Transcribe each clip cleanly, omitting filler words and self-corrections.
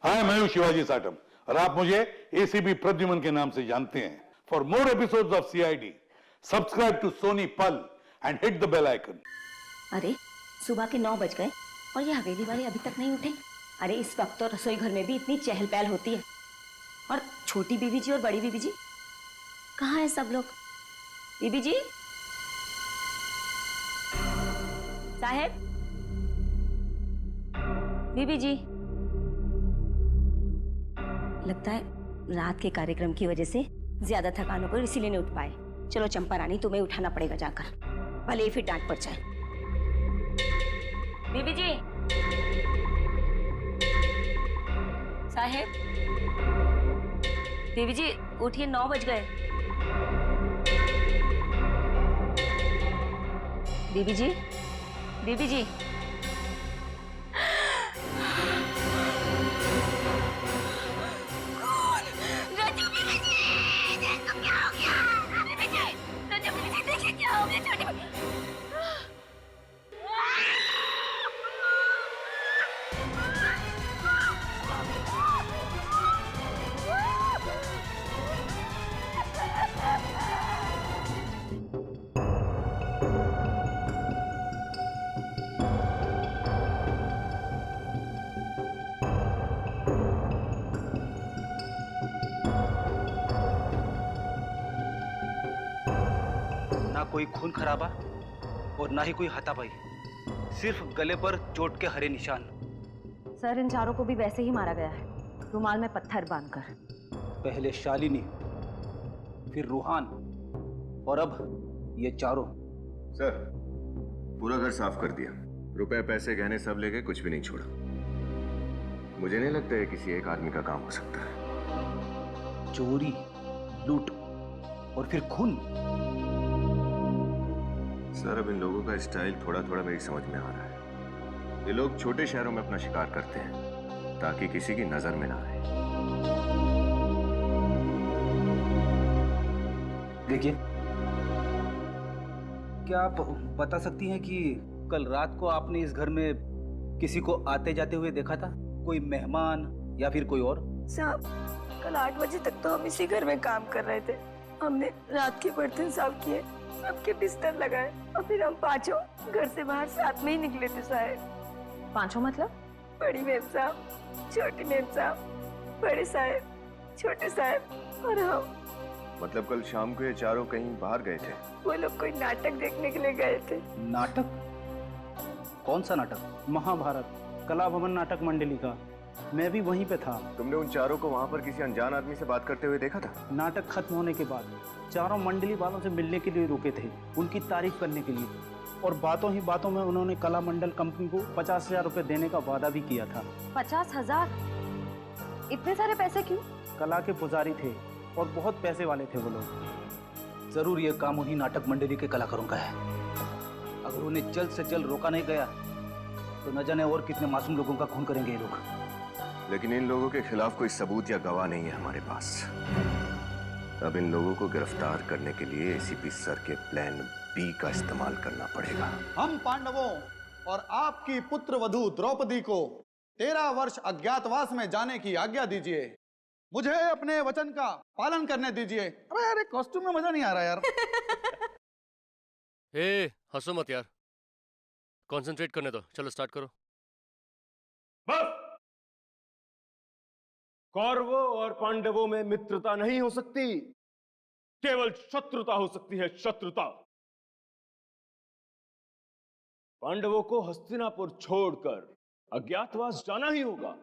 हाय, मैं हूं शिवाजी साटम और आप मुझे एसीपी प्रद्युमन के नाम से जानते हैं। For more episodes of CID subscribe to Sony Pal and hit the bell icon. अरे सुबह के 9 बज गए और ये हवेली वाले अभी तक नहीं उठे। अरे इस वक्त तो रसोई घर में भी इतनी चहल पहल होती है। और छोटी बीबी जी और बड़ी बीबी जी कहाँ हैं सब लोग? बीबी जी, साहब, बीबी जी। लगता है रात के कार्यक्रम की वजह से ज्यादा थकान होकर इसीलिए नहीं उठ पाए। चलो चंपा रानी, तुम्हें उठाना पड़ेगा जाकर, भले ही फिर डांट पड़ जाए। बीबी जी, साहेब, बीबी जी उठिए, 9 बज गए। बीबी जी, बीबी जी। ना कोई खून खराबा और ना ही कोई हाथापाई, सिर्फ गले पर चोट के हरे निशान। सर, इन चारों को भी वैसे ही मारा गया है, रुमाल में पत्थर बांधकर। पहले शालिनी, फिर रूहान और अब ये चारों। सर, पूरा घर साफ कर दिया, रुपए पैसे गहने सब लेके कुछ भी नहीं छोड़ा। मुझे नहीं लगता है किसी एक आदमी का काम हो सकता है। चोरी, लूट और फिर खून। सर, अब इन लोगों का स्टाइल थोड़ा थोड़ा मेरी समझ में आ रहा है। ये लोग छोटे शहरों में अपना शिकार करते हैं ताकि किसी की नजर में ना आए। देखिए, क्या आप बता सकती हैं कि कल रात को आपने इस घर में किसी को आते जाते हुए देखा था? कोई मेहमान या फिर कोई और? साहब, कल 8 बजे तक तो हम इसी घर में काम कर रहे थे। हमने रात के बर्तन साफ किए, सबके बिस्तर लगाए और फिर हम पांचों घर से बाहर साथ में ही निकले थे। साहब, पांचों मतलब? बड़ी मेम साहब, छोटी मेम साहब, बड़े साहब, छोटे साहब और हम। मतलब कल शाम को ये चारों कहीं बाहर गए थे? वो लोग कोई नाटक देखने के लिए गए थे। नाटक? कौन सा नाटक? महाभारत कला भवन नाटक मंडली का। मैं भी वहीं पे था। तुमने उन चारों को वहां पर किसी अनजान आदमी से बात करते हुए देखा था? नाटक खत्म होने के बाद चारों मंडली वालों से मिलने के लिए रुके थे, उनकी तारीफ करने के लिए। और बातों ही बातों में उन्होंने कला मंडल कंपनी को 50,000 रुपए देने का वादा भी किया था। 50,000? इतने सारे पैसे क्यों? कला के पुजारी थे और बहुत पैसे वाले थे वो लोग। जरूर ये काम उन्हीं नाटक मंडली के कलाकारों का है। अगर उन्हें जल्द से जल्द रोका नहीं गया तो न जाने और कितने मासूम लोगों का खून करेंगे ये लोग। लेकिन इन लोगों के खिलाफ कोई सबूत या गवाह नहीं है हमारे पास। अब इन लोगों को गिरफ्तार करने के लिए एसीपी सर के प्लान बी का इस्तेमाल करना पड़ेगा। हम पांडवों और आपकी पुत्र वधू द्रौपदी को 13 वर्ष अज्ञातवास में जाने की आज्ञा दीजिए। मुझे अपने वचन का पालन करने दीजिए। अबे यार, कॉस्ट्यूम में मजा नहीं आ रहा यार। ए, हंसो मत यार, कंसंट्रेट करने दो। चलो स्टार्ट करो। बस! कौरवों और पांडवों में मित्रता नहीं हो सकती, केवल शत्रुता हो सकती है, शत्रुता। पांडवों को हस्तिनापुर छोड़कर अज्ञातवास जाना ही होगा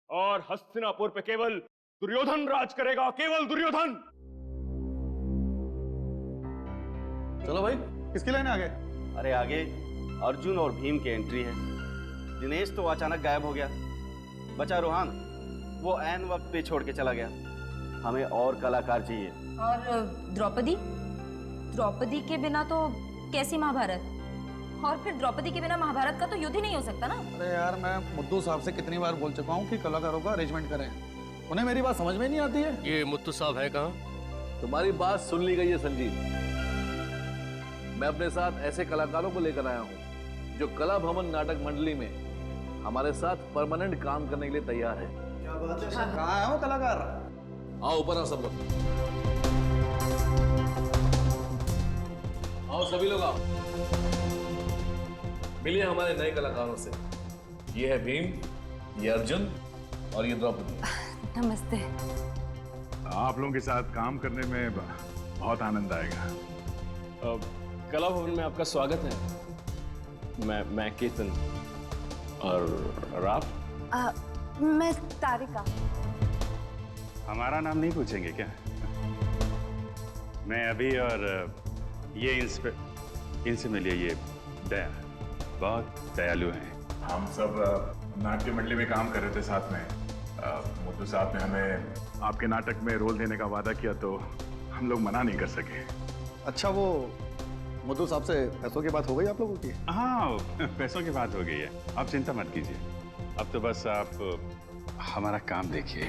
और हस्तिनापुर पे केवल दुर्योधन राज करेगा, केवल दुर्योधन। चलो भाई, किसकी लाइन आगे? अरे आगे अर्जुन और भीम की एंट्री है। दिनेश तो अचानक गायब हो गया, बचा रूहान, वो ऐन वक्त पे छोड़ के चला गया। हमें और कलाकार चाहिए। और द्रौपदी? द्रौपदी के बिना तो कैसी महाभारत? और फिर द्रौपदी के बिना महाभारत का तो युद्ध ही नहीं हो सकता ना। अरे यार, मैं मुद्दू साहब से कितनी बार बोल चुका हूँ कि कलाकारों का अरेंजमेंट करें, उन्हें मेरी बात समझ में नहीं आती है। ये मुत्तू साहब है कहाँ? तुम्हारी बात सुन ली गई है संजीव। मैं अपने साथ ऐसे कलाकारों को लेकर आया हूँ जो कला भवन नाटक मंडली में हमारे साथ परमानेंट काम करने के लिए तैयार है। क्या बात है? कहाँ है वो कलाकार? आओ ऊपर आओ सब लोग। आओ सभी लोग आओ। मिलिए हमारे नए कलाकारों से। ये है भीम, ये अर्जुन और ये द्रौपदी। नमस्ते। आप लोगों के साथ काम करने में बहुत आनंद आएगा। कला भवन में आपका स्वागत है। मैं केतन और आप? मैं तारिका। हमारा नाम नहीं पूछेंगे क्या? मैं अभी और ये इनसे मिलिए, ये दया, बहुत दयालु हैं। हम सब नाट्य मंडली में काम कर रहे थे साथ में। मुद्दू साहब ने हमें आपके नाटक में रोल देने का वादा किया तो हम लोग मना नहीं कर सके। अच्छा, वो मधु साहब से पैसों की बात हो गई आप लोगों की? हाँ, पैसों की बात हो गई है। आप चिंता मत कीजिए, अब तो बस आप हमारा काम देखिए।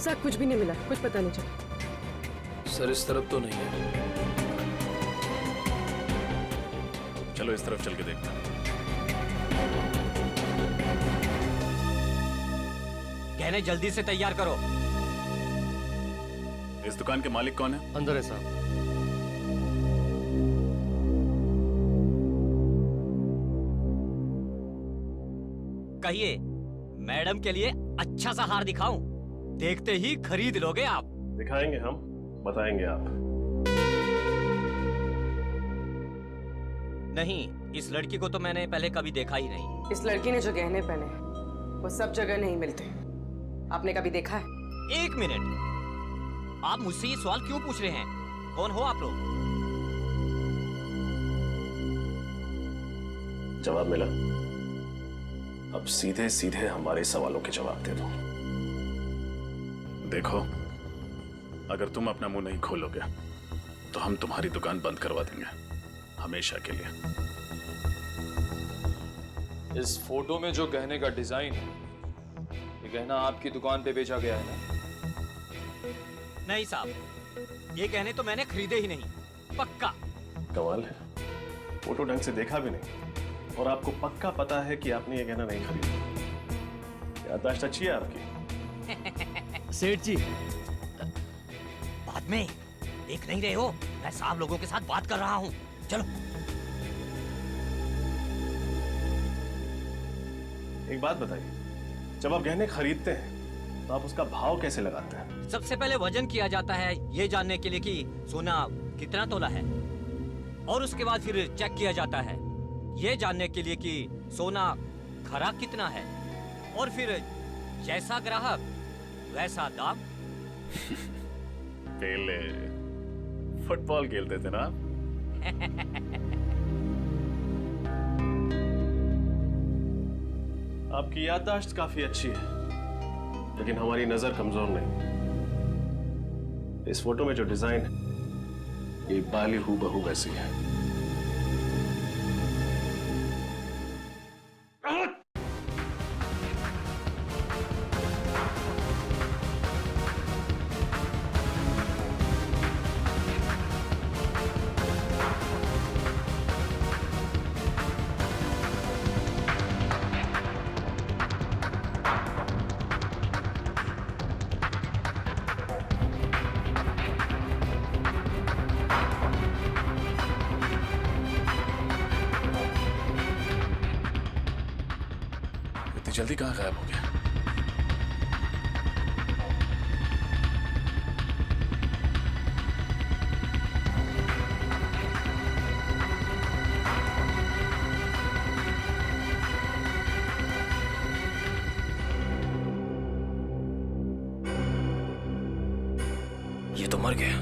सर कुछ भी नहीं मिला, कुछ पता नहीं चला। सर इस तरफ तो नहीं है। चलो इस तरफ चल के देखते हैं। गहने जल्दी से तैयार करो। इस दुकान के मालिक कौन है? अंदर है साहब। कहिए, मैडम के लिए अच्छा सा हार दिखाऊं? देखते ही खरीद लोगे आप। दिखाएंगे हम, बताएंगे आप। नहीं, इस लड़की को तो मैंने पहले कभी देखा ही नहीं। इस लड़की ने जो गहने पहने वो सब जगह नहीं मिलते। आपने कभी देखा है? एक मिनट, आप मुझसे ये सवाल क्यों पूछ रहे हैं? कौन हो आप लोग? जवाब मिला। अब सीधे सीधे हमारे सवालों के जवाब दे दो। देखो, अगर तुम अपना मुंह नहीं खोलोगे तो हम तुम्हारी दुकान बंद करवा देंगे, हमेशा के लिए। इस फोटो में जो गहने का डिजाइन है, ये गहना आपकी दुकान पे बेचा गया है ना? नहीं साहब, ये गहने तो मैंने खरीदे ही नहीं, पक्का। कमाल है, फोटो ढंग से देखा भी नहीं और आपको पक्का पता है कि आपने ये गहना नहीं खरीदा। याददाश्त अच्छी है आपकी। सेठ जी, बाद में देख नहीं रहे हो, मैं साहब लोगों के साथ बात कर रहा हूँ। चलो। एक बात बताइए, जब आप गहने खरीदते हैं तो आप उसका भाव कैसे लगाते हैं? सबसे पहले वजन किया जाता है, ये जानने के लिए कि सोना कितना तोला है, और उसके बाद फिर चेक किया जाता है, ये जानने के लिए कि सोना खरा कितना है, और फिर जैसा ग्राहक वैसा दाम। पहले फुटबॉल खेलते थे ना? आपकी याददाश्त काफी अच्छी है, लेकिन हमारी नजर कमजोर नहीं। इस फोटो में जो डिजाइन है, ये बाली हूबहू वैसी है। जल्दी कहाँ गायब हो गया? ये तो मर गया।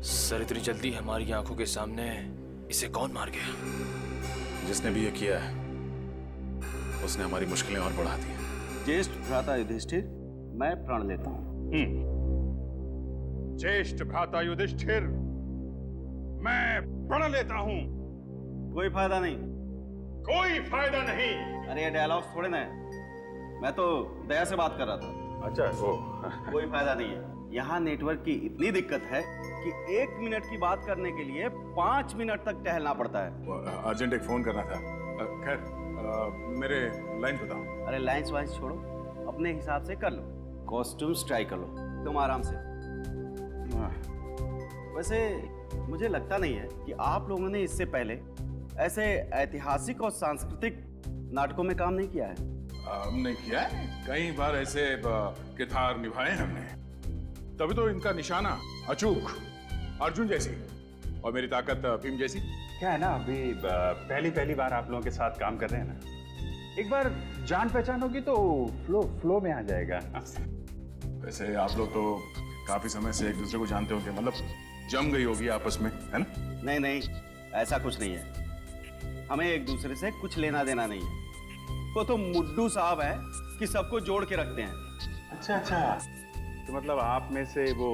सर इतनी जल्दी हमारी आंखों के सामने इसे कौन मार गया? जिसने भी ये किया है उसने हमारी मुश्किलें और बढ़ा दी। ज्येष्ठ भ्राता युधिष्ठिर, मैं प्रण लेता हूँ। ज्येष्ठ भ्राता युधिष्ठिर, मैं प्रण लेता हूँ। कोई फायदा नहीं। कोई फायदा नहीं। अरे ये डायलॉग्स थोड़े ना है, मैं तो दया से बात कर रहा था। अच्छा, वो कोई फायदा नहीं है। यहाँ नेटवर्क की इतनी दिक्कत है कि 1 मिनट की बात करने के लिए 5 मिनट तक टहलना पड़ता है। अर्जेंट एक फोन करना था। खैर, मेरे लाइन बताओ। अरे लाइन्स वाइन्स छोड़ो, अपने हिसाब से कर लो। कॉस्ट्यूम्स ट्राई कर लो तुम आराम से। वैसे मुझे लगता नहीं है कि आप लोगों ने इससे पहले ऐसे ऐतिहासिक और सांस्कृतिक नाटकों में काम नहीं किया है। हमने किया है कई बार, ऐसे किरदार निभाए हमने, तभी तो इनका निशाना अचूक अर्जुन जैसी और मेरी ताकत भीम जैसी। क्या है ना, अभी पहली बार आप लोगों के साथ काम कर रहे हैं ना, एक बार जान पहचान होगी तो फ्लो में आ जाएगा। वैसे आप लोग तो काफी समय से एक दूसरे को जानते होंगे, मतलब जम गई होगी आपस में, है ना? नहीं नहीं, ऐसा कुछ नहीं है। हमें एक दूसरे से कुछ लेना देना नहीं है। वो तो मुड्डू साहब है कि सबको जोड़ के रखते हैं। अच्छा, तो मतलब आप में से वो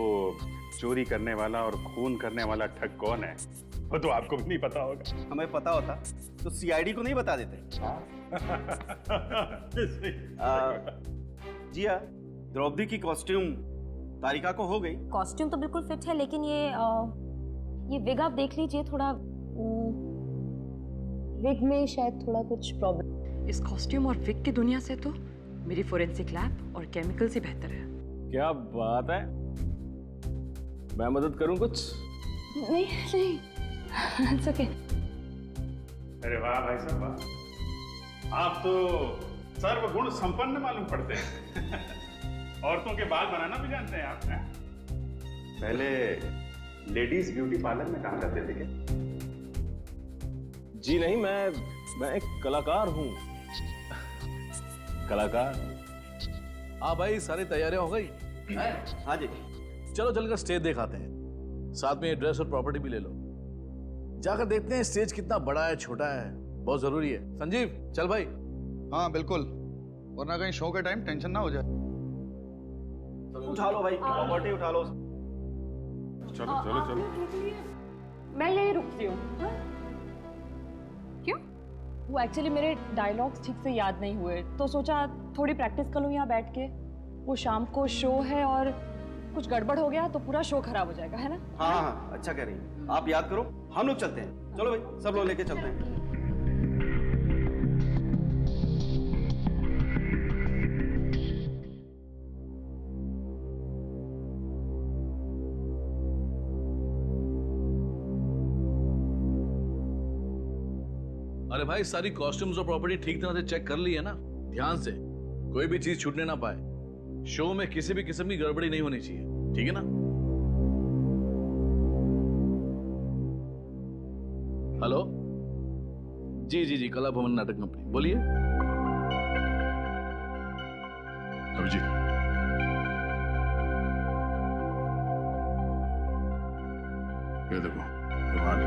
चोरी करने वाला और खून करने वाला ठग कौन है, वो तो आपको भी नहीं पता होगा। हमें पता होता तो सीआईडी को नहीं बता देते। जी हाँ, द्रौपदी की कॉस्ट्यूम तारिका को हो गई। कॉस्ट्यूम तो बिल्कुल फिट है, लेकिन ये विग आप देख लीजिए, थोड़ा विग में शायद थोड़ा कुछ प्रॉब्लम। इस कॉस्ट्यूम और विग की दुनिया से तो मेरी फोरेंसिक लैब और केमिकल से बेहतर है। क्या बात है, मैं मदद करूं कुछ? नहीं It's okay. अरे वाह भाई साहब वाह, आप तो सर्वगुण संपन्न मालूम पड़ते हैं। औरतों के बाल बनाना भी जानते हैं आप। पहले लेडीज ब्यूटी पार्लर में काम करते थे क्या? जी नहीं, मैं एक कलाकार हूँ। कलाकार। हाँ भाई, सारी तैयारियां हो गई? हाँ जी। चलो चलकर स्टेज दिखाते हैं, साथ में ड्रेस और प्रॉपर्टी भी ले लो। जाकर देखते हैं स्टेज कितना बड़ा है छोटा है, बहुत जरूरी है। संजीव चल भाई। हाँ बिल्कुल, वरना कहीं शो के टाइम टेंशन ना हो जाए। उठा लो भाई, प्रॉपर्टी उठा लो। चलो चलो चलो। मैं यही रुकती हूँ। क्यों? वो एक्चुअली मेरे डायलॉग्स ठीक से याद नहीं हुए, तो सोचा थोड़ी प्रैक्टिस कर लूँ यहाँ बैठ के। वो शाम को शो है और कुछ गड़बड़ हो गया तो पूरा शो खराब हो जाएगा, है ना? हाँ, अच्छा कह रही हैं। आप याद करो, हम लोग चलते हैं। चलो भाई, सब लोग लेके चलते हैं। अरे भाई, सारी कॉस्ट्यूम्स और प्रॉपर्टी ठीक तरह से चेक कर ली है ना? ध्यान से, कोई भी चीज छूटने ना पाए। शो में किसी भी किस्म की गड़बड़ी नहीं होनी चाहिए, ठीक है ना? हेलो जी, कला भवन नाटक कंपनी, बोलिए। अभिजीत, ये देखो रुमाल।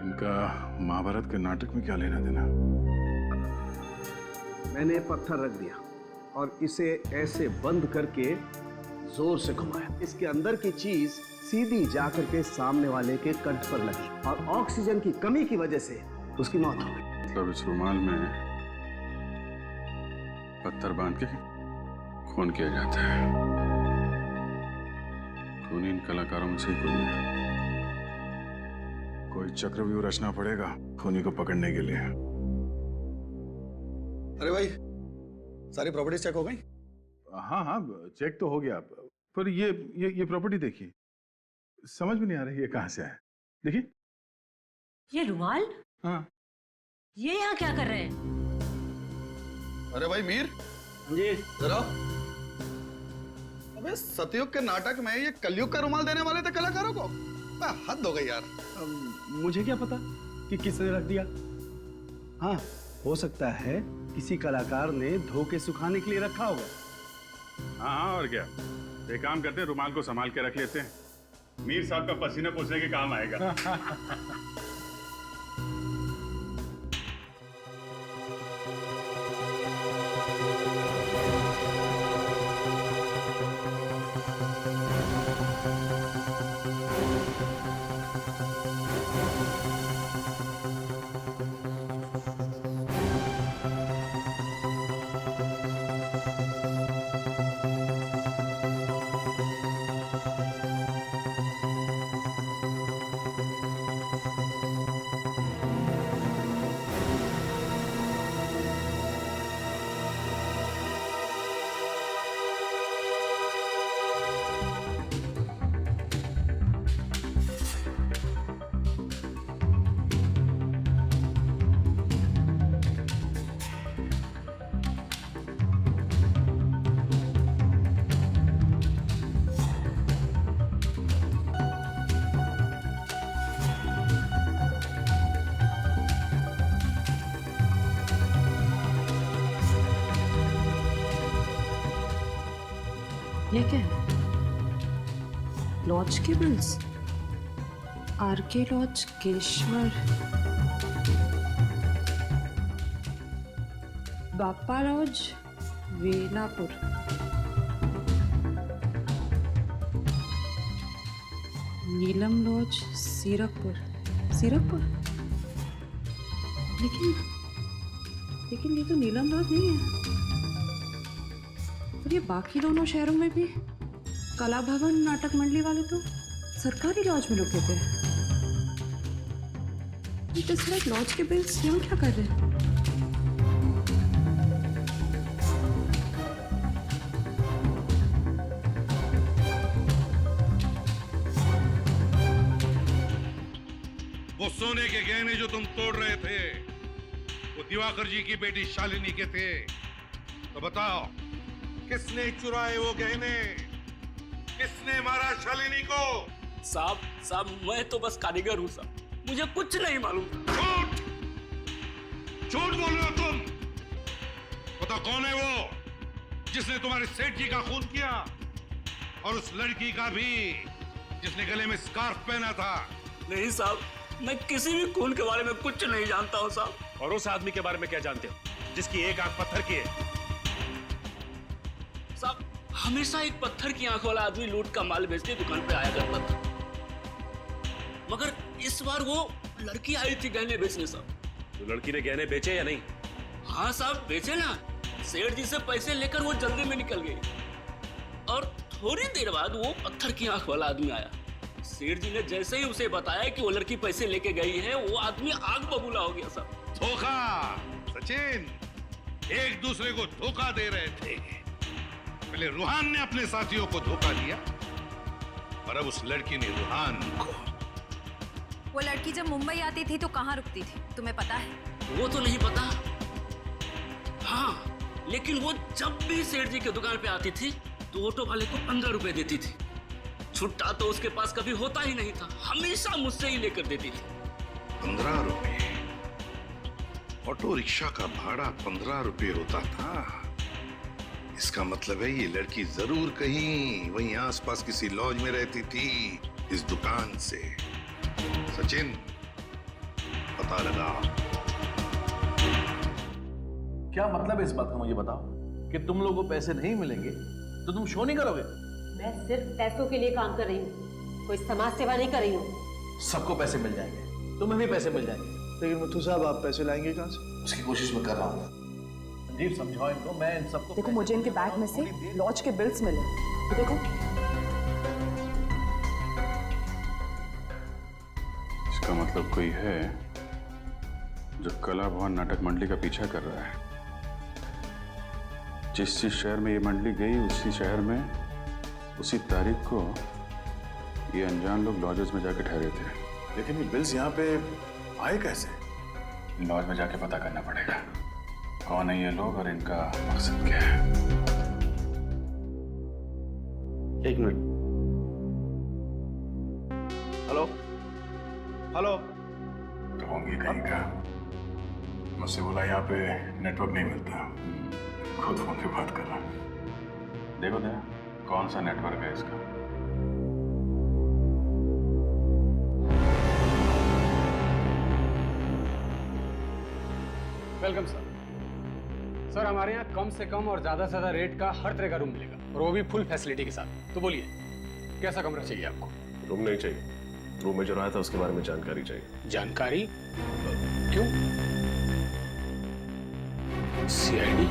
इनका महाभारत के नाटक में क्या लेना देना? मैंने पत्थर रख दिया और इसे ऐसे बंद करके जोर से घुमाया। इसके अंदर की चीज सीधी जाकर के सामने वाले के कंठ पर लगी और ऑक्सीजन की कमी की वजह से उसकी मौत हो गई। मतलब इस रुमाल में पत्थर बांध के खून किया जाता है। खून इन कलाकारों में से कोई है। कोई चक्रव्यूह रचना पड़ेगा खूनी को पकड़ने के लिए। अरे भाई, सारी प्रॉपर्टी चेक हो गई? हाँ, चेक तो हो गया, पर ये प्रॉपर्टी देखिए, समझ में नहीं आ रही है कहाँ से आया। देखिए ये रुमाल। हाँ, ये यहाँ क्या कर रहे हैं? अरे भाई मीर जी, जरा। अबे सतयुग के नाटक में ये कलयुग का रुमाल देने वाले थे कलाकारों को? हद हो गई यार। मुझे क्या पता कि किसने रख दिया। हाँ, हो सकता है किसी कलाकार ने धो के सुखाने के लिए रखा होगा। हाँ हाँ, और क्या। एक काम करते हैं, रुमाल को संभाल के रख लेते हैं, मीर साहब का पसीना पोंछने के काम आएगा। ये क्या है? लॉज के बिल्स, आरके लॉज केशवर, बापा लॉज वेलापुर, नीलम लॉज सीरकपुर। सीरकपुर? लेकिन ये तो नीलम लॉज नहीं है। और ये बाकी दोनों शहरों में भी कला भवन नाटक मंडली वाले तो सरकारी लॉज में रुके थे। ये लॉज के बिल्स यहाँ क्या कर रहे हैं? वो सोने के गहने जो तुम तोड़ रहे थे, वो दिवाकर जी की बेटी शालिनी के थे। तो बताओ, किसने चुराए वो गहने? किसने मारा शालिनी को? साहब मैं तो बस कारीगर हूँ साहब, मुझे कुछ नहीं मालूम। झूठ बोल रहे हो तुम। बताओ कौन है वो जिसने तुम्हारे सेठ जी का खून किया, और उस लड़की का भी जिसने गले में स्कार्फ पहना था? नहीं साहब, मैं किसी भी खून के बारे में कुछ नहीं जानता हूँ साहब। और उस आदमी के बारे में क्या जानते हो जिसकी एक आंख पत्थर की है? साहब हमेशा एक पत्थर की आंख वाला आदमी लूट का माल बेचने दुकान पे आया करता था, मगर इस बार वो लड़की आई थी गहने बेचने साहब। तो लड़की ने गहने बेचे या नहीं? हाँ साहब बेचे ना। सेठ जी से पैसे लेकर वो जल्दी में निकल गई, और थोड़ी देर बाद वो पत्थर की आंख वाला आदमी आया। सेठ जी ने जैसे ही उसे बताया कि वो लड़की पैसे लेके गई है, वो आदमी आग बबूला हो गया साहब। धोखा सचिन, एक दूसरे को धोखा दे रहे थे। पहले रूहान ने अपने साथियों को धोखा दिया, और अब उस लड़की ने रूहान को। वो लड़की जब मुंबई आती थी तो कहाँ रुकती थी, तुम्हें पता है? वो तो नहीं पता, हाँ, लेकिन वो जब भी सेठ जी की दुकान पे आती थी तो ऑटो वाले को 15 रुपए देती थी। छुट्टा तो उसके पास कभी होता ही नहीं था, हमेशा मुझसे ही लेकर देती थी। 15 रुपए? ऑटो रिक्शा का भाड़ा 15 रुपए होता था? इसका मतलब है ये लड़की जरूर कहीं वहीं आसपास किसी लॉज में रहती थी इस दुकान से। सचिन, पता लगा। क्या मतलब है इस बात का, मुझे बताओ। कि तुम लोगों को पैसे नहीं मिलेंगे तो तुम शो नहीं करोगे? मैं सिर्फ पैसों के लिए काम कर रही हूँ, कोई समाज सेवा नहीं कर रही हूँ। सबको पैसे मिल जाएंगे, तुम्हें भी पैसे मिल जाएंगे। लेकिन मुथु साहब, आप पैसे लाएंगे कहाँ से? उसकी कोशिश मैं कर रहा हूँ। संजीव समझाओ इनको, मैं इन सबको। देखो मुझे इनके बैग में से लॉज के बिल्स मिले, देखो। इसका मतलब कोई है जो कला भवन नाटक मंडली का पीछा कर रहा है। जिस शहर में ये मंडली गई, उसी शहर में उसी तारीख को ये अनजान लोग लॉजेस में जाके ठहरे थे। लेकिन ये बिल्स यहाँ पे आए कैसे? लॉज में जाके पता करना पड़ेगा कौन है ये लोग और इनका मकसद क्या है। एक मिनट। Hello hello. ढोंगी कहीं का। मुझसे बोला यहाँ पे नेटवर्क नहीं मिलता, खुद फोन पे बात कर रहा। देखो दया, कौन सा नेटवर्क है इसका। Welcome sir. सर हमारे यहाँ कम से कम और ज्यादा से ज्यादा रेट का हर तरह का रूम मिलेगा, और वो भी फुल फैसिलिटी के साथ। तो बोलिए कैसा कमरा चाहिए आपको? रूम नहीं चाहिए, रूम में जो रहा था उसके बारे में जानकारी चाहिए। जानकारी? क्यों? सीआईडी?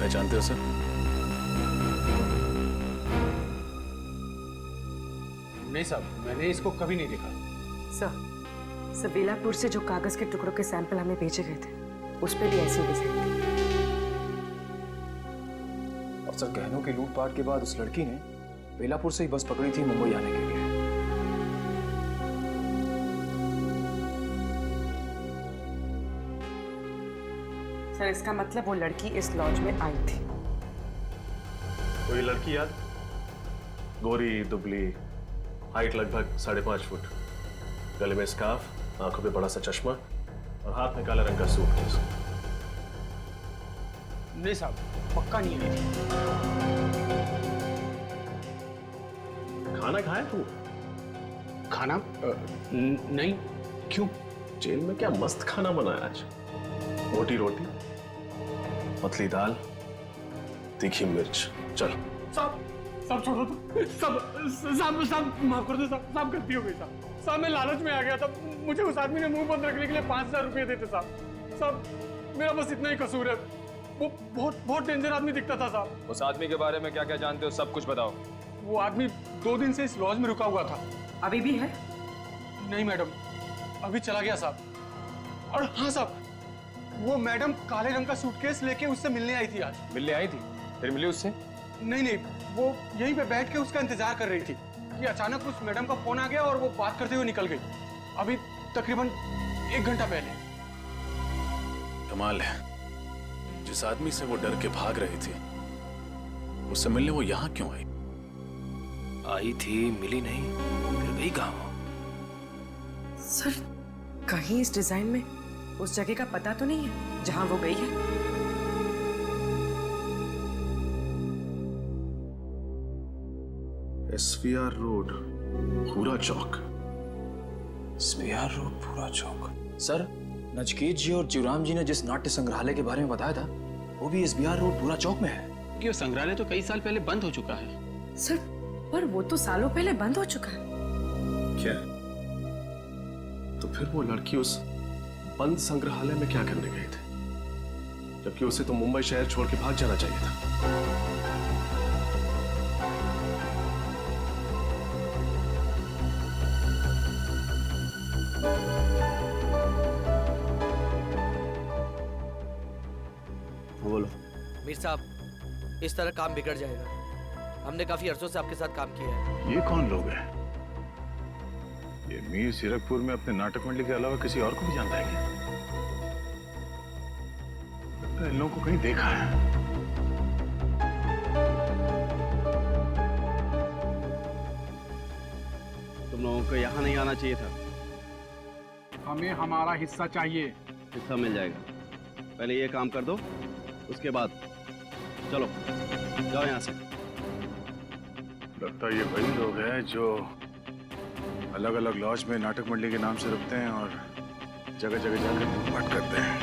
पहचानते हो सर? नहीं साहब, मैंने इसको कभी नहीं देखा। सर बेलापुर से जो कागज के टुकड़ों के सैंपल हमें भेजे गए थे, उस पर भी ऐसी डिजाइन थी। और सर, गहनों की लूटपाट के बाद उस लड़की ने बेलापुर से ही बस पकड़ी थी मुंबई आने के लिए। सर इसका मतलब वो लड़की इस लॉज में आई थी। कोई लड़की याद? गोरी दुबली, हाइट लगभग 5.5 फुट, गले में स्कार्फ, आंखों पे बड़ा सा चश्मा और हाथ में काला रंग का सूटकेस। नहीं साहब, पक्का नहीं आई थी। खाना खाया तू? खाना? नहीं। क्यों? जेल में क्या मस्त खाना बनाया आज। मोटी रोटी, पतली दाल, तीखी मिर्च। चल सब छोड़ो तो। सब माफ कर दो साहब, गलती हो गई साहब। मैं लालच में आ गया था। मुझे उस आदमी ने मुंह बंद रखने के लिए 5,000 रुपए देते साहब। मेरा बस इतना ही कसूर है। वो बहुत डेंजर आदमी दिखता था साहब। उस आदमी के बारे में क्या क्या जानते हो, सब कुछ बताओ। वो आदमी 2 दिन से इस लॉज में रुका हुआ था। अभी भी है? नहीं मैडम, अभी चला गया साहब। और हाँ साहब, वो मैडम काले रंग का सूटकेस लेके उससे मिलने आई थी आज। मिलने आई थी? फिर मिली उससे? नहीं, वो यहीं पे बैठ के उसका इंतजार कर रही थी कि अचानक उस मैडम का फोन आ गया और वो बात करते हुए निकल गई। अभी तकरीबन 1 घंटा पहले। कमाल है, जिस आदमी से वो डर के भाग रही थी, उससे मिलने वो यहाँ क्यों आई? आई थी, मिली नहीं, फिर गई कहाँ? सर कहीं इस डिजाइन में उस जगह का पता तो नहीं है जहां वो गई है? SVR रोड, पूरा चौक। SVR रोड, पूरा चौक। सर, नचकेत जी और जीवराम जी ने जिस नाट्य संग्रहालय के बारे में बताया था, वो भी SVR रोड, पूरा चौक में है। क्योंकि वो संग्रहालय तो कई साल पहले बंद हो चुका है। सर पर वो तो सालों पहले बंद हो चुका है। क्या? तो फिर वो लड़की उस बंद संग्रहालय में क्या करने गई थी, जबकि उसे तो मुंबई शहर छोड़ के भाग जाना चाहिए था। बोलो। मीर साहब, इस तरह काम बिगड़ जाएगा। हमने काफी अरसों से आपके साथ काम किया है। ये कौन लोग हैं? ये मीर सीरकपुर में अपने नाटक मंडली के अलावा किसी और को भी जानता है क्या? इन लोगों को कहीं देखा है। तुम लोगों को यहाँ नहीं आना चाहिए था। हमें हमारा हिस्सा चाहिए। हिस्सा मिल जाएगा, पहले ये काम कर दो, उसके बाद चलो जाओ यहाँ से। लगता है ये वही लोग हैं जो अलग अलग लॉज में नाटक मंडली के नाम से रुकते हैं और जगह जगह जाकर लूटपाट करते हैं।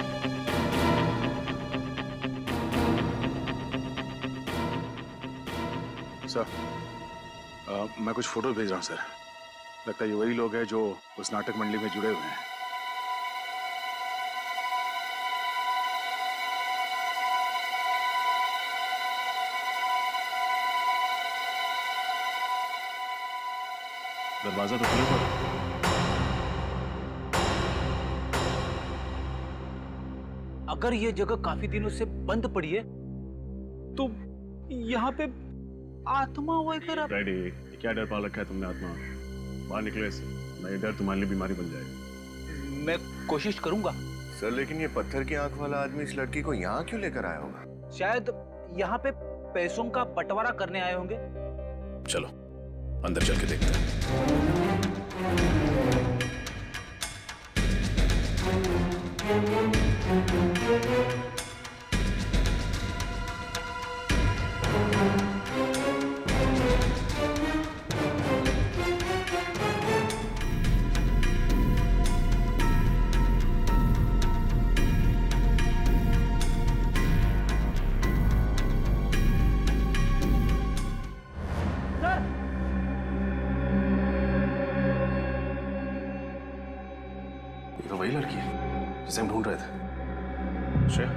सर, मैं कुछ फोटो भेज रहा हूँ सर। लगता है ये वही लोग हैं जो उस नाटक मंडली में जुड़े हुए हैं। दरवाजा तो खुला था। अगर ये जगह काफी दिनों से बंद पड़ी है तो यहाँ पे आत्मा वगैरह। डैडी, क्या डर पाल रखा है तुमने आत्मा? बाहर निकले इससे, नहीं डर तुम्हारे लिए बीमारी बन जाएगी। मैं कोशिश करूंगा सर, लेकिन ये पत्थर की आंख वाला आदमी इस लड़की को यहाँ क्यों लेकर आया होगा? शायद यहाँ पे पैसों का बंटवारा करने आए होंगे। चलो अंदर चल के देखते हैं। ये तो वही लड़की है जिसे हम ढूंढ रहे थे। श्रेया,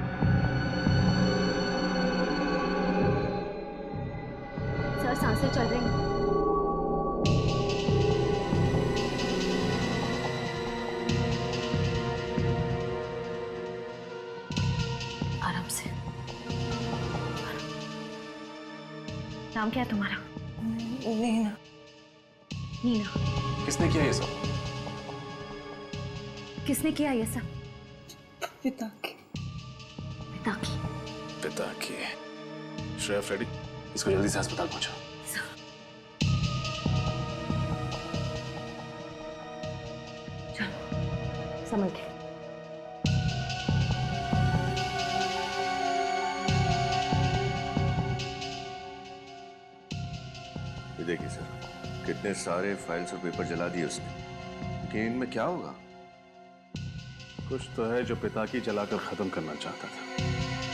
सर सांसें चल रही हैं। आराम से। नाम क्या है तुम्हारा? नीना। नीना। किसने किया ये सब? किसने किया ये सब? पिता की। पिता की। पिता की। श्रेया, फ्रेडी, इसको जल्दी से अस्पताल पहुंचाओ। समझ गए। ये देखिए सर, कितने सारे फाइल्स और पेपर जला दिए उसने, लेकिन इनमें क्या होगा? कुछ तो है जो पिता की जलाकर खत्म करना चाहता था।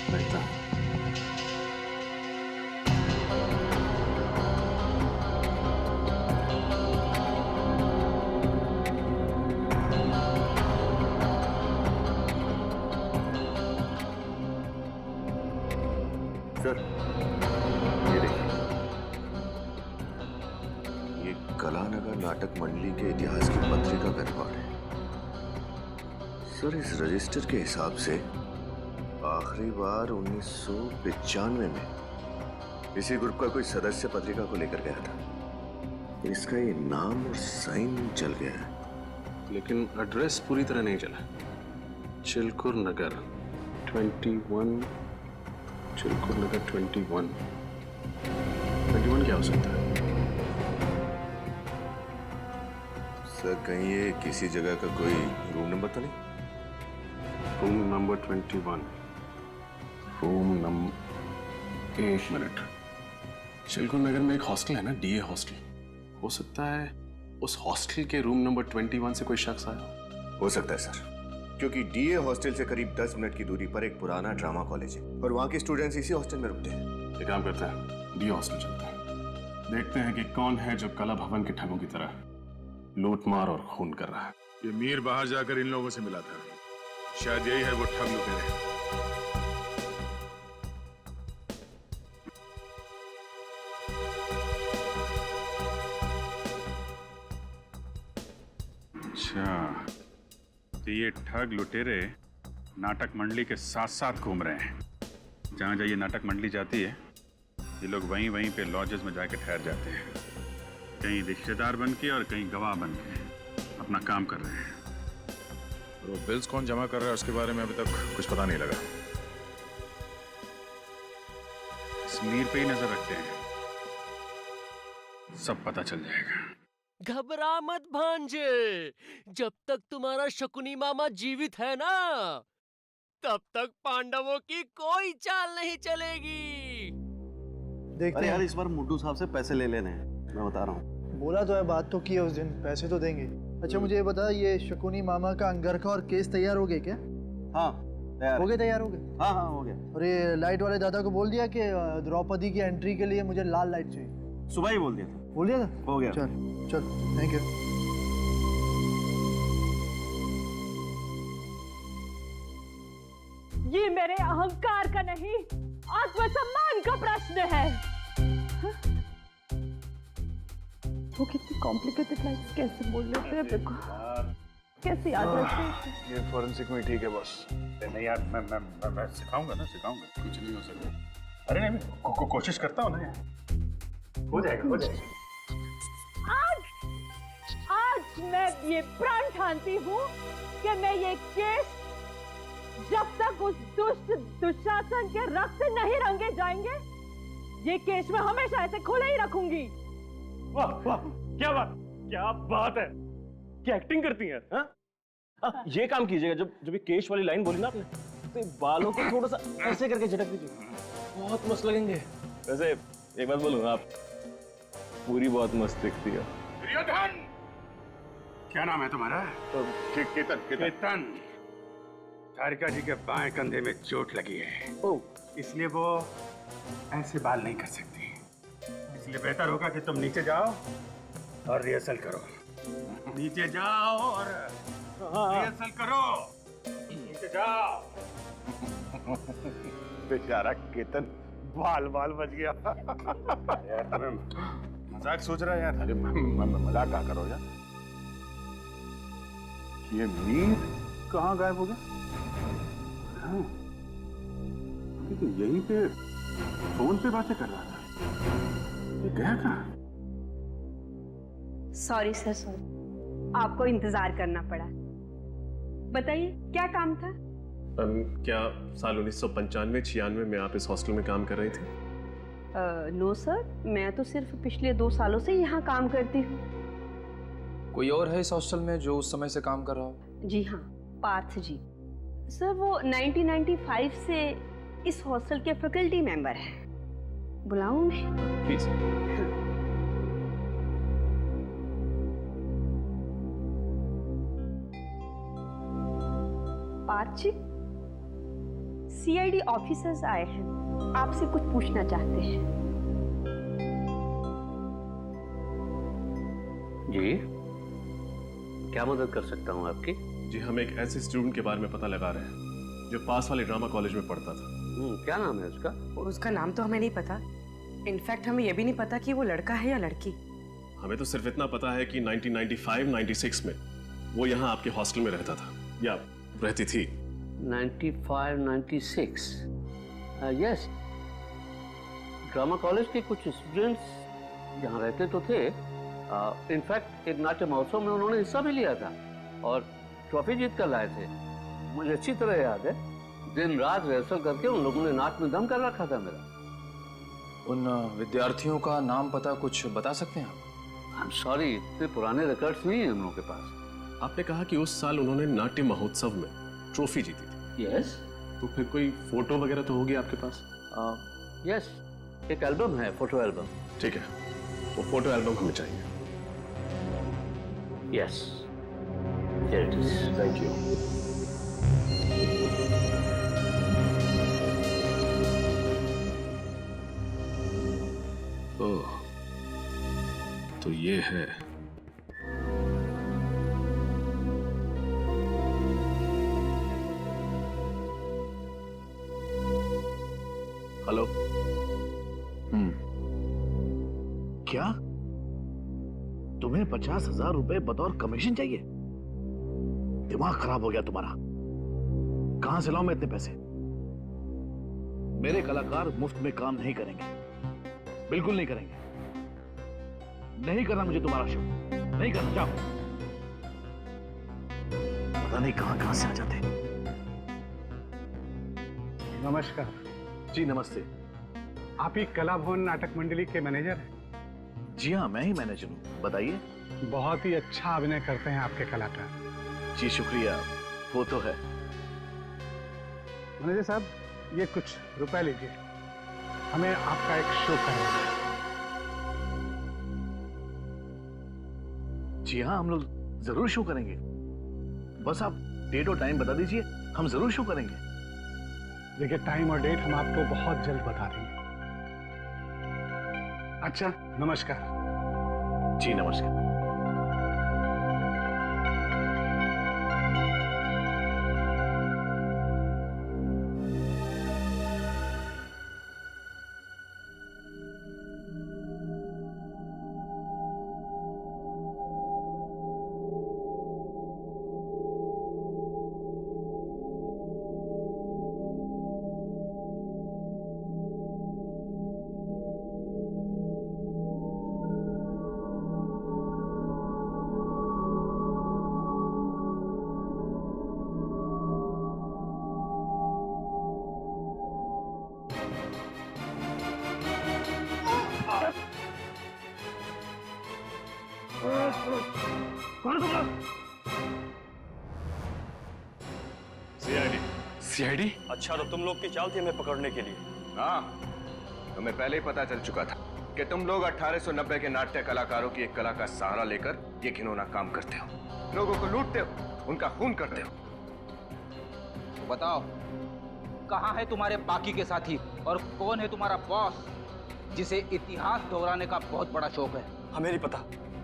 देखता हूं। सर, ये देखिए, ये कलानगर नाटक मंडली के इतिहास की पत्रिका का रिकॉर्ड है। सर, इस रजिस्टर के हिसाब से आखिरी बार 1995 में इसी ग्रुप का कोई सदस्य पत्रिका को लेकर गया था। इसका ये नाम और साइन चल गया है, लेकिन एड्रेस पूरी तरह नहीं चला। चिलकुर नगर 21, चिलकुर नगर 21 क्या हो सकता है? सर, कहीं ये किसी जगह का कोई रूम नंबर तो नहीं? रूम नंबर 21, रूम नंबर, एक मिनट। चिलकुर नगर में एक हॉस्टल है ना, डीए हॉस्टल। हो सकता है उस हॉस्टल के रूम नंबर 21 से कोई शख्स आया हो सकता है सर, क्योंकि डीए हॉस्टल से करीब 10 मिनट की दूरी पर एक पुराना ड्रामा कॉलेज है और वहाँ के स्टूडेंट्स इसी हॉस्टल में रुकते हैं। एक काम करते हैं, डीए हॉस्टल चलते हैं, देखते हैं कि कौन है जो कला भवन के ठगों की तरह लूटमार और खून कर रहा है। ये मीर बाहर जाकर इन लोगों से मिला था, शायद यही है वो ठग लुटेरे। अच्छा, तो ये ठग लुटेरे नाटक मंडली के साथ साथ घूम रहे हैं। जहाँ जहाँ ये नाटक मंडली जाती है, ये लोग वहीं वहीं पे लॉजेस में जाके ठहर जाते हैं, कहीं रिश्तेदार बन के और कहीं गवाह बन के अपना काम कर रहे हैं। और वो बिल्स कौन जमा कर रहा है उसके बारे में अभी तक कुछ पता नहीं लगा। समीर पे ही नजर रखते हैं, सब पता चल जाएगा। घबरा मत भांजे, जब तक तुम्हारा शकुनी मामा जीवित है ना, तब तक पांडवों की कोई चाल नहीं चलेगी। देखते हैं यार, इस बार मुड्डू साहब से पैसे ले लेने हैं, मैं बता रहा हूँ। बोला तो है, बात तो की है उस दिन, पैसे तो देंगे। अच्छा मुझे ये बता, ये शकुनी मामा का अंगरखा और केस तैयार हो गए क्या? हाँ तैयार हो गए। तैयार हो गए? हाँ हाँ हो गया। और ये लाइट वाले दादा को बोल दिया कि द्रौपदी की एंट्री के लिए मुझे लाल लाइट चाहिए? सुबह ही बोल दिया था। बोल दिया था? हो गया। चल चल, थैंक यू। ये मेरे अहंकार का नहीं, आत्मसम्मान का प्रश्न है। वो कितनी कॉम्प्लिकेटेड लाइन्स कैसे बोल लेते हैं, देखो कैसे याद रखते हैं। ये फॉरेंसिक में ठीक है बॉस। नहीं यार, मैं सिखाऊंगा ना, सिखाऊंगा, कुछ नहीं हो सकता। अरे नहीं, कोशिश करता हूँ ना यार, हो जाएगा हो जाएगा। आज मैं ये प्रण ठानती हूँ कि मैं ये केस जब तक उस दुष्ट दुशासन के रक्त नहीं रंगे जाएंगे, ये केशव हमेशा ऐसे खुले ही रखूंगी। वाह वाह, क्या बात है, क्या एक्टिंग करती हैं, हाँ? ये काम कीजिएगा, जब ये केश वाली लाइन बोली ना आपने, तो बालों को थोड़ा सा ऐसे करके झटक दीजिए, बहुत मस्त लगेंगे। वैसे एक बात बोलूं, आप पूरी बहुत मस्त दिखती है। दुर्योधन, क्या नाम है तुम्हारा? केतन। तारिका जी के बाएं कंधे में चोट लगी है, इसलिए वो ऐसे बाल नहीं कर सकती। इसलिए बेहतर होगा कि तुम नीचे जाओ और रिहर्सल करो। नीचे जाओ और रिहर्सल करो। नीचे जाओ। बेचारा केतन बाल बच गया। यार तुम्हें मजाक सोच रहा है यार? अरे मजाक क्या करो यार। ये मीर कहाँ गायब हो गया? हाँ, ये तो यहीं पे फोन पे बातें कर रहा था। ये गया कहाँ? सॉरी सर, सॉरी, आपको इंतजार करना पड़ा। बताइए क्या काम था? क्या साल 1995-96 में आप इस हॉस्टल में काम कर रही थी? नो सर, मैं तो सिर्फ पिछले 2 सालों से यहाँ काम करती हूँ। कोई और है इस हॉस्टल में जो उस समय से काम कर रहा हो? जी हाँ, पार्थ जी। सर वो 1995 से इस हॉस्टल के फैकल्टी मेंबर हैं। बुलाऊं उन्हें? Please. Parth ji, CID officers आए हैं, आपसे कुछ पूछना चाहते हैं। जी, क्या मदद कर सकता हूँ आपकी? जी, हम एक ऐसे स्टूडेंट के बारे में पता लगा रहे हैं जो पास वाले ड्रामा कॉलेज में पढ़ता था। क्या नाम है उसका? उसका नाम तो हमें नहीं पता। इनफैक्ट हमें यह भी नहीं पता कि वो लड़का है या लड़की। हमें तो सिर्फ इतना पता है कि 1995-96 में वो यहाँ आपके हॉस्टल में रहता था या रहती थी। 95-96, यस, ड्रामा कॉलेज के कुछ स्टूडेंट्स यहाँ रहते तो थे। इनफैक्ट एक नाट्य महोत्सव में उन्होंने हिस्सा भी लिया था और ट्रॉफी जीत कर लाए थे। मुझे अच्छी तरह याद है, दिन रात रिहर्सल करके उन लोगों ने नाच में दम कर रखा था मेरा। उन विद्यार्थियों का नाम पता कुछ बता सकते हैं आप? आई एम सॉरी, इतने पुराने रिकॉर्ड्स नहीं है हम लोगों के पास। आपने कहा कि उस साल उन्होंने नाट्य महोत्सव में ट्रॉफी जीती थी। यस। तो फिर कोई फोटो वगैरह तो होगी आपके पास? यस, एक एल्बम है, फोटो एल्बम। ठीक है, वो फोटो एल्बम हमें चाहिए। Yes, here it is. Thank you. Oh, तो ये है। हेलो। क्या तुम्हें 50,000 रुपए बतौर कमीशन चाहिए? दिमाग खराब हो गया तुम्हारा। कहां से लाऊं मैं इतने पैसे? मेरे कलाकार मुफ्त में काम नहीं करेंगे, बिल्कुल नहीं करेंगे। नहीं करना मुझे तुम्हारा शो, नहीं करना। जाओ। पता नहीं कहां कहां से आ जाते। नमस्कार जी। नमस्ते। आप ही कला भवन नाटक मंडली के मैनेजर हैं? जी हाँ, मैं ही मैनेजर हूँ। बताइए। बहुत ही अच्छा अभिनय करते हैं आपके कलाकार। जी शुक्रिया, वो तो है। मैनेजर साहब, ये कुछ रुपए लीजिए, हमें आपका एक शो करना है। जी हाँ, हम लोग जरूर शो करेंगे। बस आप डेट और टाइम बता दीजिए, हम जरूर शो करेंगे। देखिए, टाइम और डेट हम आपको बहुत जल्द बता देंगे। अच्छा, नमस्कार। जी नमस्कार। कौन तुम लोग? सीआईडी? अच्छा, तो तुम लोग की चाल थी हमें पकड़ने के लिए? हाँ, तुम्हें पहले ही पता चल चुका था कि तुम लोग 1890 के नाट्य कलाकारों की एक कला का सहारा लेकर ये घिनौना काम करते हो, लोगों को लूटते हो, उनका खून करते हो। तो बताओ, कहाँ है तुम्हारे बाकी के साथी और कौन है तुम्हारा बॉस जिसे इतिहास दोहराने का बहुत बड़ा शौक है? हमें नहीं पता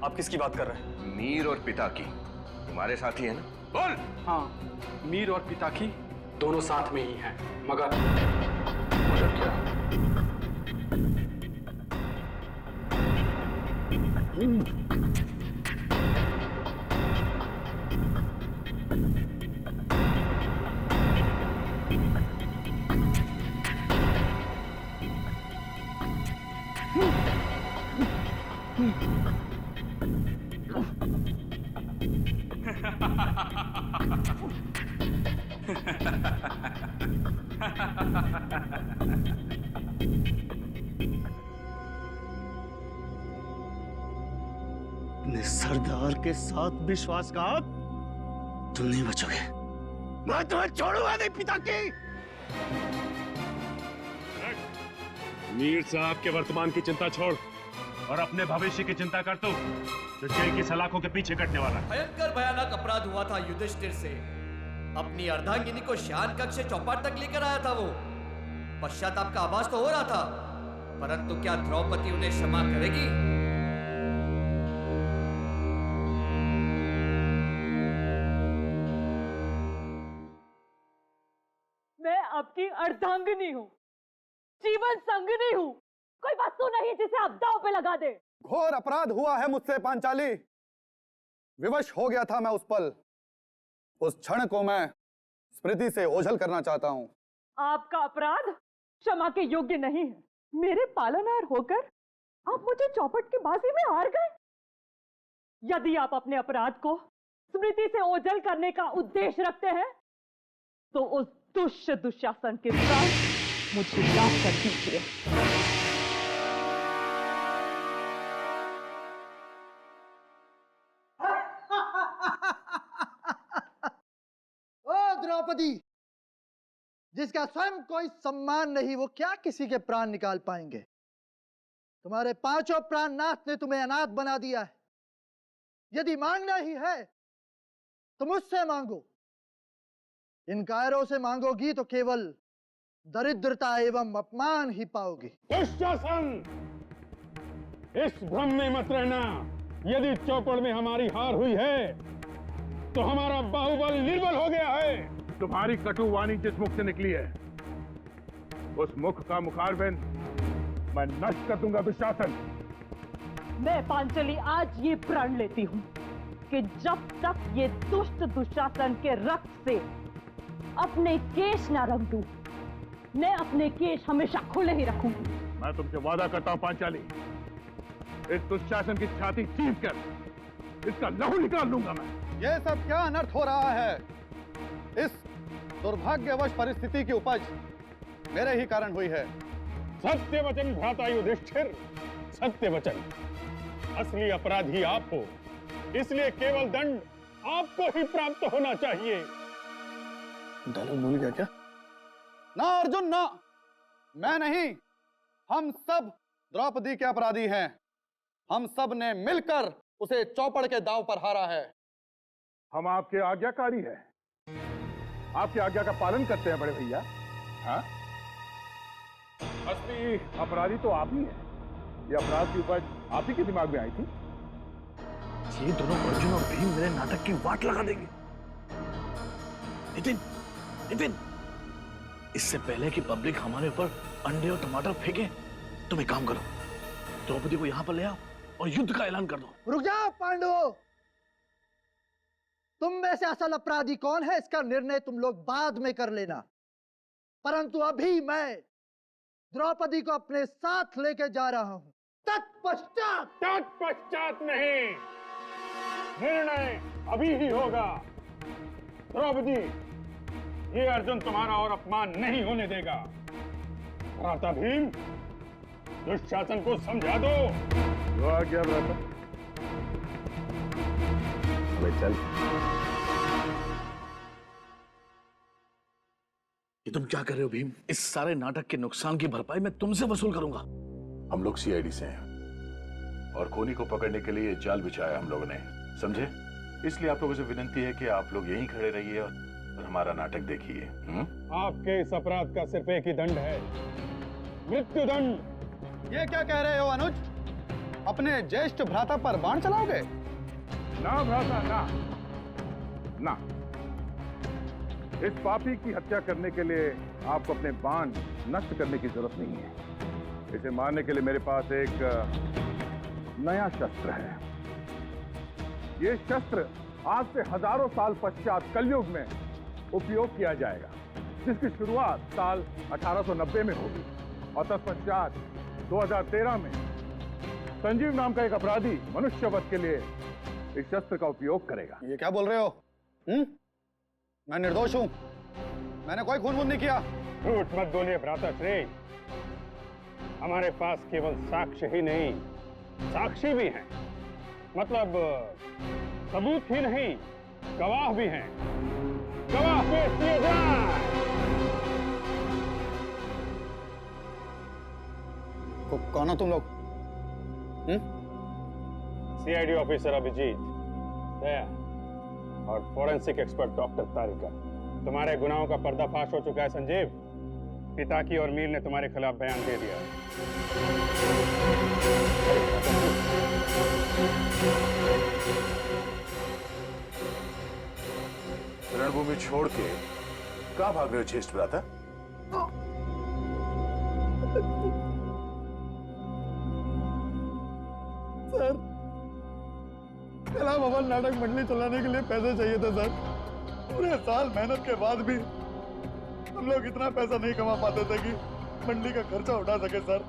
आप किसकी बात कर रहे हैं। मीर और पिताकी तुम्हारे साथी है ना? बोल। हाँ, मीर और पिताकी दोनों साथ में ही हैं, मगर क्या? अपने सरदार के साथ विश्वासघात? तुम नहीं बचोगे। मैं तुम्हें छोड़ूंगा नहीं पिताकी। मीर साहब के वर्तमान की चिंता छोड़ और अपने भविष्य की चिंता कर तू, जो जेल की सलाखों के पीछे कटने वाला है। भयंकर भयानक अपराध हुआ था युधिष्ठिर से। अपनी अर्धांगिनी को शयन कक्ष से चौपाट तक लेकर आया था वो। पश्चाताप का आभास तो हो रहा था, परंतु क्या द्रौपदी उन्हें क्षमा करेगी? मैं आपकी अर्धांगिनी हूँ, जीवन संगिनी हूँ, कोई वस्तु नहीं जिसे आप दांव पे लगा दे। घोर अपराध हुआ है मुझसे पांचाली। विवश हो गया था मैं उस पल। उस क्षण को मैं स्मृति से ओझल करना चाहता हूँ। आपका अपराध क्षमा के योग्य नहीं है। मेरे पालनहार होकर आप मुझे चौपट की बाजी में हार गए। यदि आप अपने अपराध को स्मृति से ओझल करने का उद्देश्य रखते हैं, तो उस दुष्ट दुशासन के साथ मुझे माफ कर दीजिए। ओ द्रौपदी, जिसका स्वयं कोई सम्मान नहीं, वो क्या किसी के प्राण निकाल पाएंगे? तुम्हारे पांचों प्राणनाथ ने तुम्हें अनाथ बना दिया है। यदि मांगना ही है तो मुझसे मांगो। इन कायरों से मांगोगी तो केवल दरिद्रता एवं अपमान ही पाओगी। दुशासन, इस भ्रम में मत रहना। यदि चौपड़ में हमारी हार हुई है तो हमारा बाहुबल निर्बल हो गया है। तुम्हारी कटु वाणी जिस मुख से निकली है, उस मुख का मुखारबिंद मैं नष्ट कर दूंगा दुशासन। मैं पांचली आज ये प्रण लेती हूँ कि जब तक ये दुष्ट दुशासन के रक्त से अपने केश न रंग दूं, मैं अपने केश हमेशा खुले ही रखूंगी। मैं तुमसे वादा करता हूं पांचाली, इस दुशासन की छाती चीर कर इसका लहू निकाल लूंगा मैं। ये सब क्या अनर्थ हो रहा है? इस दुर्भाग्यवश परिस्थिति की उपज मेरे ही कारण हुई है। सत्य वचन भ्राता युधिष्ठिर, सत्य वचन। असली अपराधी आप हो, इसलिए केवल दंड आपको ही प्राप्त होना चाहिए। डायलॉग भूल गया क्या? ना अर्जुन ना, मैं नहीं, हम सब द्रौपदी के अपराधी हैं। हम सब ने मिलकर उसे चौपड़ के दांव पर हारा है। हम आपके आज्ञाकारी हैं, आपकी आज्ञा का पालन करते हैं बड़े भैया। हाँ, असली अपराधी तो आप ही हैं। ये अपराध की उपज आप ही के दिमाग में आई थी। ये दोनों अर्जुन और भीम मेरे नाटक की वाट लगा देंगे। नितिन, नितिन, इससे पहले कि पब्लिक हमारे ऊपर अंडे और टमाटर फेंके, तुम एक काम करो, द्रौपदी को यहां पर ले आओ और युद्ध का ऐलान कर दो। रुक जाओ पांडवों, तुम में से असल अपराधी कौन है इसका निर्णय तुम लोग बाद में कर लेना, परंतु अभी मैं द्रौपदी को अपने साथ लेके जा रहा हूं। तत्पश्चात नहीं, निर्णय अभी ही होगा। द्रौपदी, ये अर्जुन तुम्हारा और अपमान नहीं होने देगा। भ्राता भीम, दुशासन को समझा दो। आज्ञा भ्राता। ले चल। ये तुम क्या कर रहे हो भीम? इस सारे नाटक के नुकसान की भरपाई मैं तुमसे वसूल करूंगा। हम लोग सीआईडी से हैं और खूनी को पकड़ने के लिए जाल बिछाया हम लोगों ने, समझे? इसलिए आप लोगों से विनती है कि आप लोग यहीं खड़े रहिए और हमारा नाटक देखिए। आपके इस अपराध का सिर्फ एक ही दंड है, मृत्यु दंड। ये क्या कह रहे हो अनुज? अपने ज्येष्ठ भ्राता पर बाण चलाओगे? ना भ्राता ना, ना। इस पापी की हत्या करने के लिए आपको अपने बाण नष्ट करने की जरूरत नहीं है। इसे मारने के लिए मेरे पास एक नया शस्त्र है। ये शस्त्र आज से हजारों साल पश्चात कलयुग में उपयोग किया जाएगा, जिसकी शुरुआत साल 1890 में होगी और तत्पश्चात 2013 में संजीव नाम का एक अपराधी मनुष्य वध के लिए इस शस्त्र का उपयोग करेगा। ये क्या बोल रहे हो? मैं निर्दोष हूं, मैंने कोई खून नहीं किया। झूठ मत बोलिए भ्राताश्री, हमारे पास केवल साक्ष्य ही नहीं, साक्षी भी हैं। मतलब सबूत ही नहीं, गवाह भी हैं। गवाह पेश किए जाएं। कौन हो तुम लोग? सीआईडी ऑफिसर अभिजीत, दया और फॉरेंसिक एक्सपर्ट डॉक्टर तारिका। तुम्हारे गुनाहों का पर्दाफाश हो चुका है संजीव। पिताकी और मीर ने तुम्हारे खिलाफ बयान दे दिया। रणभूमि छोड़ के कहां भाग रहे हो ज्येष्ठ भ्राता? सर, कला भवन नाटक मंडली चलाने के लिए पैसे चाहिए थे सर। पूरे साल मेहनत के बाद भी हम लोग इतना पैसा नहीं कमा पाते थे कि मंडली का खर्चा उठा सके सर।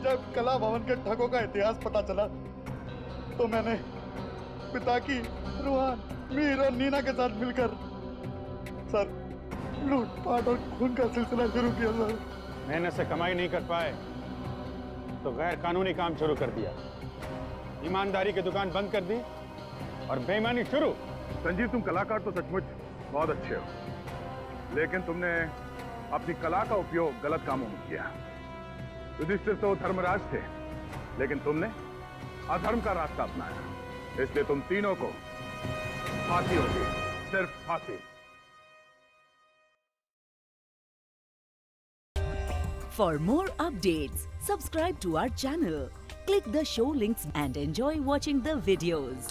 जब कला भवन के ठगों का इतिहास पता चला तो मैंने पिता की रुहान, मीर और नीना के साथ मिलकर सर लूटपाट और खून का सिलसिला शुरू किया सर। मेहनत से कमाई नहीं कर पाए तो गैर कानूनी काम शुरू कर दिया, ईमानदारी की दुकान बंद कर दी और बेईमानी शुरू। संजीव, तुम कलाकार तो सचमुच बहुत अच्छे हो, लेकिन तुमने अपनी कला का उपयोग गलत कामों में किया। युधिष्ठिर तो धर्मराज थे, लेकिन तुमने अधर्म का रास्ता अपनाया, इसलिए तुम तीनों को फांसी होगी, सिर्फ फांसी। For more updates, subscribe to our channel, click the show links and enjoy watching the videos.